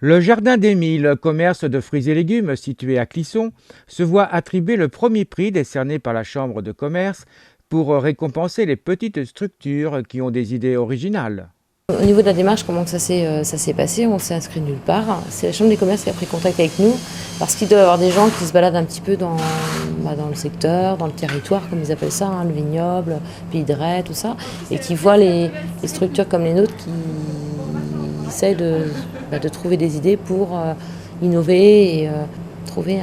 Le Jardin d'Émile, commerce de fruits et légumes situé à Clisson, se voit attribuer le premier prix décerné par la Chambre de commerce pour récompenser les petites structures qui ont des idées originales. Au niveau de la démarche, comment ça s'est passé? On s'est inscrit nulle part. C'est la Chambre des commerces qui a pris contact avec nous parce qu'il doit y avoir des gens qui se baladent un petit peu dans le secteur, dans le territoire, comme ils appellent ça, hein, le vignoble, Pays de Ré, tout ça, et qui voient les structures comme les nôtres qui essayent de trouver des idées pour innover et trouver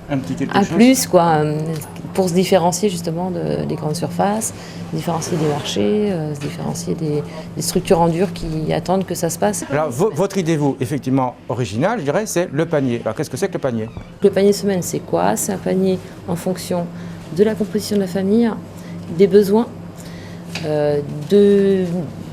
Un petit quelque un chose. plus, quoi, pour se différencier justement des grandes surfaces, se différencier des marchés, se différencier des structures en dur qui attendent que ça se passe. Alors votre idée, vous, effectivement originale, je dirais, c'est le panier. Alors qu'est-ce que c'est que le panier? Le panier semaine, c'est quoi? C'est un panier en fonction de la composition de la famille, des besoins,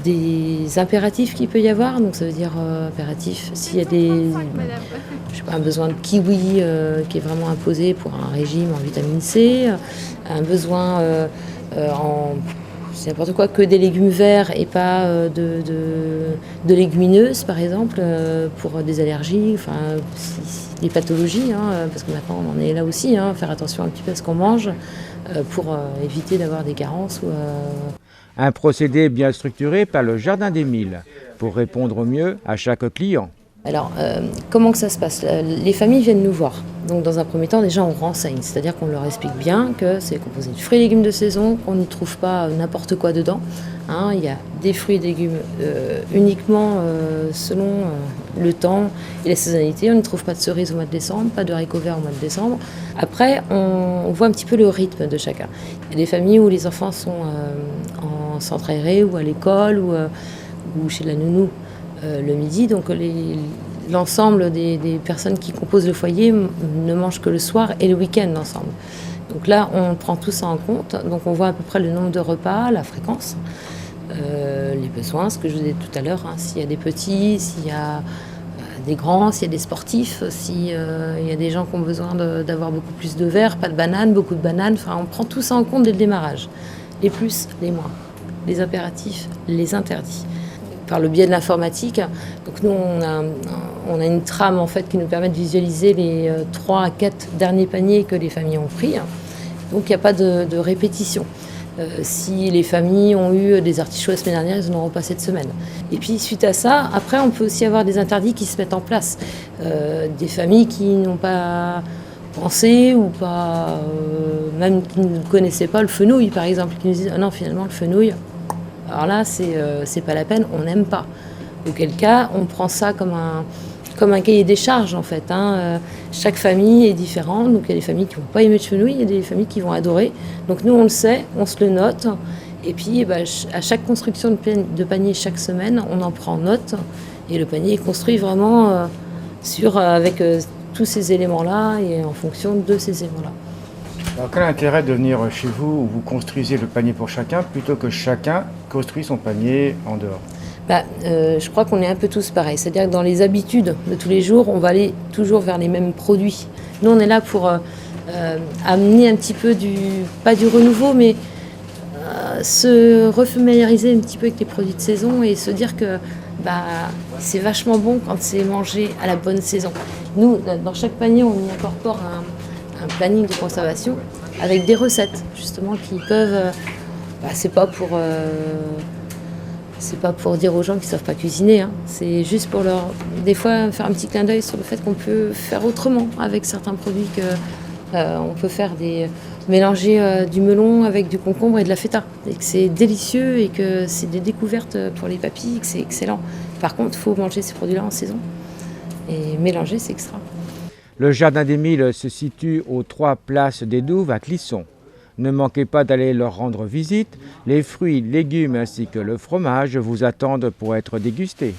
des impératifs qu'il peut y avoir. Donc ça veut dire impératif, s'il y a un besoin de kiwi qui est vraiment imposé pour un régime en vitamine C, un besoin c'est n'importe quoi, que des légumes verts et pas de légumineuses par exemple, pour des allergies, enfin des pathologies, hein, parce que maintenant on en est là aussi, hein, faire attention un petit peu à ce qu'on mange pour éviter d'avoir des carences. Un procédé bien structuré par le Jardin d'Émile pour répondre au mieux à chaque client. Alors, comment que ça se passe? Les familles viennent nous voir. Donc, dans un premier temps, déjà, on renseigne. C'est-à-dire qu'on leur explique bien que c'est composé de fruits et légumes de saison, qu'on n'y trouve pas n'importe quoi dedans. Hein, il y a des fruits et légumes uniquement selon le temps et la saisonnalité. On ne trouve pas de cerises au mois de décembre, pas de haricots verts au mois de décembre. Après, on voit un petit peu le rythme de chacun. Il y a des familles où les enfants sont en centre aéré ou à l'école ou chez la nounou le midi. Donc l'ensemble des personnes qui composent le foyer ne mangent que le soir et le week-end ensemble. Donc là, on prend tout ça en compte. Donc on voit à peu près le nombre de repas, la fréquence, les besoins, ce que je vous disais tout à l'heure, hein, s'il y a des petits, s'il y a des grands, s'il y a des sportifs, s'il y a des gens qui ont besoin d'avoir beaucoup plus de verre, pas de bananes, beaucoup de bananes. Enfin, on prend tout ça en compte dès le démarrage. Les plus, les moins, les impératifs, les interdits. Par le biais de l'informatique. Donc nous, on a une trame en fait qui nous permet de visualiser les 3 à 4 derniers paniers que les familles ont pris. Donc il n'y a pas de répétition. Si les familles ont eu des artichauts la semaine dernière, ils en auront pas cette semaine. Et puis suite à ça, après on peut aussi avoir des interdits qui se mettent en place. Des familles qui n'ont pas pensé ou pas, même qui ne connaissaient pas le fenouil par exemple, qui nous disent ah non finalement le fenouil, alors là, c'est pas la peine, on n'aime pas. Auquel cas, on prend ça comme un cahier des charges, en fait. Hein. Chaque famille est différente. Donc, il y a des familles qui vont pas aimer le fenouil, il y a des familles qui vont adorer. Donc, nous, on le sait, on se le note. Et puis, à chaque construction de panier chaque semaine, on en prend note. Et le panier est construit vraiment avec tous ces éléments-là et en fonction de ces éléments-là. Alors quel est l'intérêt de venir chez vous où vous construisez le panier pour chacun plutôt que chacun construit son panier en dehors? Je crois qu'on est un peu tous pareils. C'est-à-dire que dans les habitudes de tous les jours, on va aller toujours vers les mêmes produits. Nous, on est là pour amener un petit peu pas du renouveau, mais se refamiliariser un petit peu avec les produits de saison et se dire que c'est vachement bon quand c'est mangé à la bonne saison. Nous, dans chaque panier, on y incorpore un planning de conservation avec des recettes justement qui peuvent. C'est pas pour dire aux gens qu'ils savent pas cuisiner. Hein. C'est juste pour des fois faire un petit clin d'œil sur le fait qu'on peut faire autrement avec certains produits on peut faire mélanger du melon avec du concombre et de la feta et que c'est délicieux et que c'est des découvertes pour les papilles, que c'est excellent. Par contre, il faut manger ces produits-là en saison et mélanger, c'est extra. Le Jardin d'Émile se situe aux 3 places des Douves à Clisson. Ne manquez pas d'aller leur rendre visite. Les fruits, légumes ainsi que le fromage vous attendent pour être dégustés.